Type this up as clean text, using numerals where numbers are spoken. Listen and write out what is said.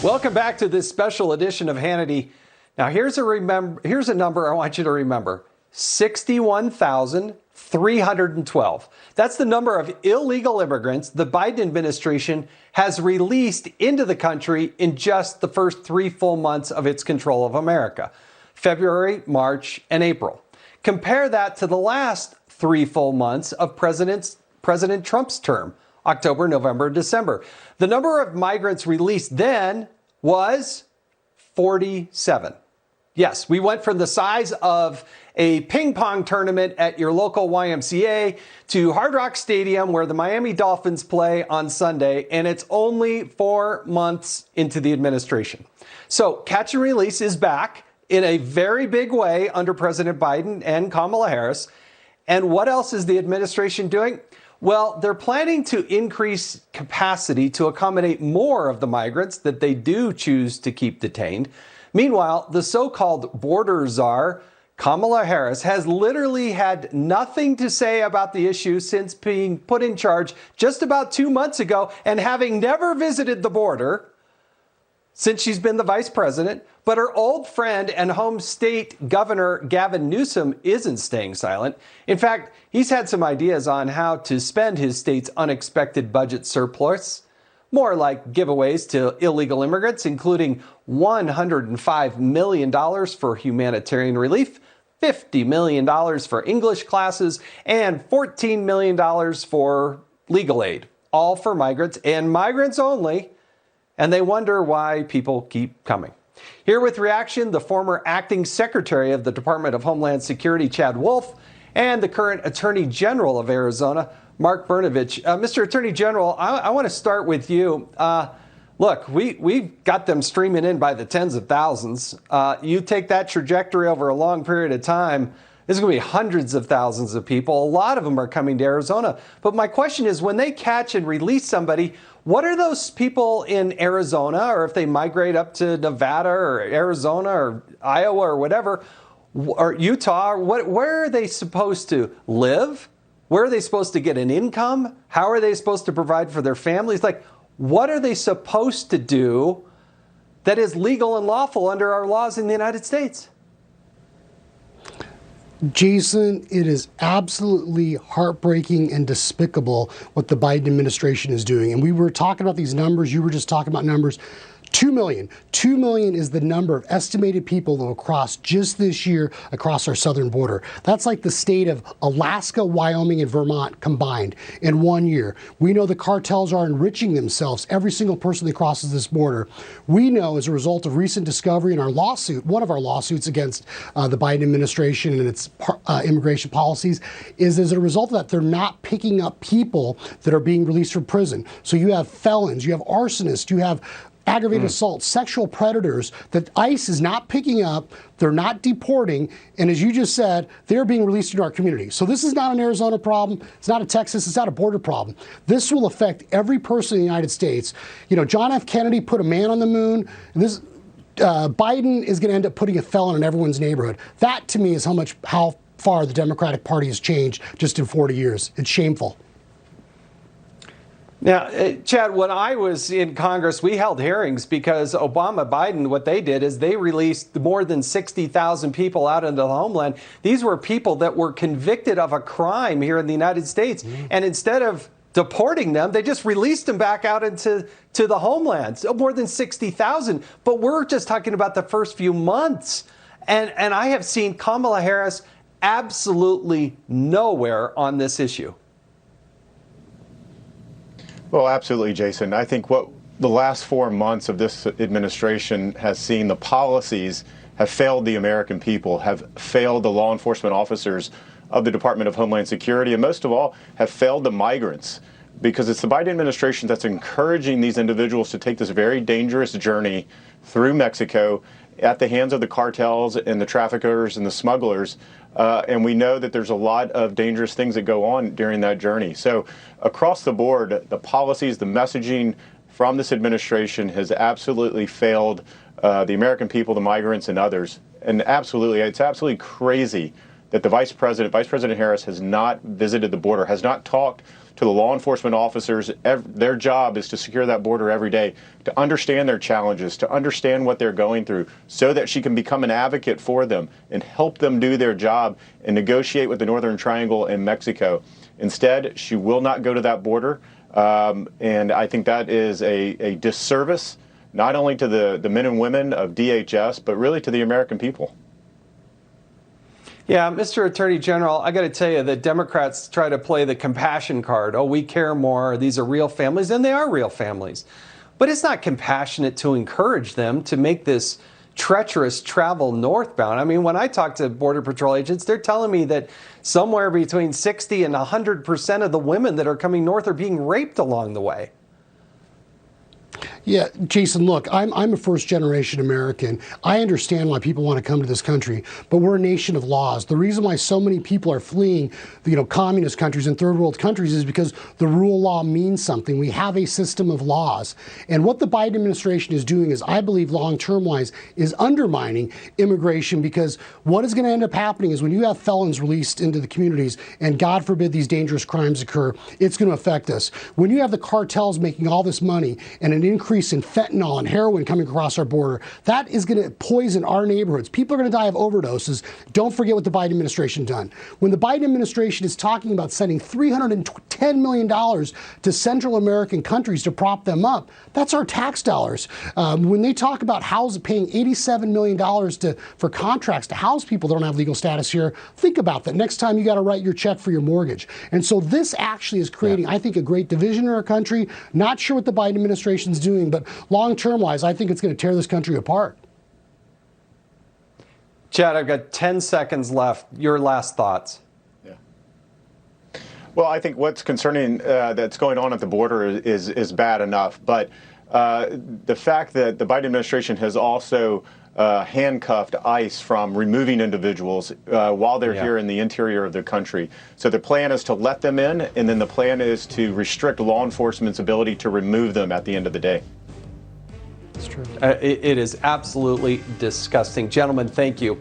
Welcome back to this special edition of Hannity. Now, here's a number I want you to remember. 61,312. That's the number of illegal immigrants the Biden administration has released into the country in just the first 3 full months of its control of America. February, March, and April. Compare that to the last 3 full months of President Trump's term. October, November, December. The number of migrants released then was 47. Yes, we went from the size of a ping pong tournament at your local YMCA to Hard Rock Stadium where the Miami Dolphins play on Sunday, and it's only 4 months into the administration. So catch and release is back in a very big way under President Biden and Kamala Harris. And what else is the administration doing? Well, they're planning to increase capacity to accommodate more of the migrants that they do choose to keep detained. Meanwhile, the so-called border czar, Kamala Harris, has literally had nothing to say about the issue since being put in charge just about 2 months ago and having never visited the border since she's been the vice president. But her old friend and home state governor, Gavin Newsom, isn't staying silent. In fact, he's had some ideas on how to spend his state's unexpected budget surplus. More like giveaways to illegal immigrants, including $105 million for humanitarian relief, $50 million for English classes, and $14 million for legal aid, all for migrants and migrants only. And they wonder why people keep coming. Here with reaction, the former acting secretary of the Department of Homeland Security, Chad Wolf, and the current Attorney General of Arizona, Mark Brnovich. Mr. Attorney General, I want to start with you. Look, we've got them streaming in by the tens of thousands. You take that trajectory over a long period of time, there's going to be hundreds of thousands of people. A lot of them are coming to Arizona. But my question is, when they catch and release somebody, what are those people in Arizona, or if they migrate up to Nevada or Arizona or Iowa or whatever, or Utah, where are they supposed to live? Where are they supposed to get an income? How are they supposed to provide for their families? Like, what are they supposed to do that is legal and lawful under our laws in the United States? Jason, it is absolutely heartbreaking and despicable what the Biden administration is doing. And we were talking about these numbers. You were just talking about numbers. 2 million. 2 million is the number of estimated people that will cross just this year across our southern border. That's like the state of Alaska, Wyoming, and Vermont combined in 1 year. We know the cartels are enriching themselves, every single person that crosses this border. We know as a result of recent discovery in our lawsuit, one of our lawsuits against the Biden administration and its immigration policies, is as a result of that, they're not picking up people that are being released from prison. So you have felons, you have arsonists, you have aggravated assault, sexual predators that ICE is not picking up, they're not deporting, and as you just said, they're being released into our community. So this is not an Arizona problem, it's not a Texas, it's not a border problem. This will affect every person in the United States. You know, John F. Kennedy put a man on the moon, and this Biden is going to end up putting a felon in everyone's neighborhood. That, to me, is how far the Democratic Party has changed just in 40 years. It's shameful. Now, Chad, when I was in Congress, we held hearings because Biden, what they did is they released more than 60,000 people out into the homeland. These were people that were convicted of a crime here in the United States. And instead of deporting them, they just released them back out into the homeland. So more than 60,000. But we're just talking about the first few months. And I have seen Kamala Harris absolutely nowhere on this issue. Well, absolutely, Jason. I think what the last 4 months of this administration has seen, the policies have failed the American people, have failed the law enforcement officers of the Department of Homeland Security, and most of all, have failed the migrants, because it's the Biden administration that's encouraging these individuals to take this very dangerous journey through Mexico at the hands of the cartels and the traffickers and the smugglers. And we know that there's a lot of dangerous things that go on during that journey. So across the board, the policies, the messaging from this administration has absolutely failed the American people, the migrants, and others. And absolutely, it's absolutely crazy that the Vice President Harris, has not visited the border, has not talked to the law enforcement officers. Their job is to secure that border every day, to understand their challenges, to understand what they're going through, so that she can become an advocate for them and help them do their job and negotiate with the Northern Triangle and Mexico. Instead, she will not go to that border. And I think that is a disservice, not only to the men and women of DHS, but really to the American people. Yeah, Mr. Attorney General, I got to tell you that Democrats try to play the compassion card. Oh, we care more. These are real families, and they are real families. But it's not compassionate to encourage them to make this treacherous travel northbound. I mean, when I talk to Border Patrol agents, they're telling me that somewhere between 60 and 100% of the women that are coming north are being raped along the way. Yeah, Jason, look, I'm a first-generation American. I understand why people want to come to this country, but we're a nation of laws. The reason why so many people are fleeing, communist countries and third-world countries is because the rule of law means something. We have a system of laws. And what the Biden administration is doing is, I believe, long-term-wise, is undermining immigration, because what is going to end up happening is when you have felons released into the communities, and God forbid these dangerous crimes occur, it's going to affect us. When you have the cartels making all this money and an increase in fentanyl and heroin coming across our border, that is going to poison our neighborhoods. People are going to die of overdoses. Don't forget what the Biden administration done. When the Biden administration is talking about sending $310 million to Central American countries to prop them up, that's our tax dollars. When they talk about paying $87 million for contracts to house people that don't have legal status here, think about that next time you got to write your check for your mortgage. And so this actually is creating, I think, a great division in our country. Not sure what the Biden administration is doing, but long-term wise, I think it's going to tear this country apart. Chad, I've got 10 seconds left. Your last thoughts. Yeah. Well, I think what's concerning that's going on at the border is bad enough, but the fact that the Biden administration has also handcuffed ICE from removing individuals while they're here in the interior of the country. So the plan is to let them in, and then the plan is to restrict law enforcement's ability to remove them at the end of the day. That's true. It is absolutely disgusting. Gentlemen, thank you.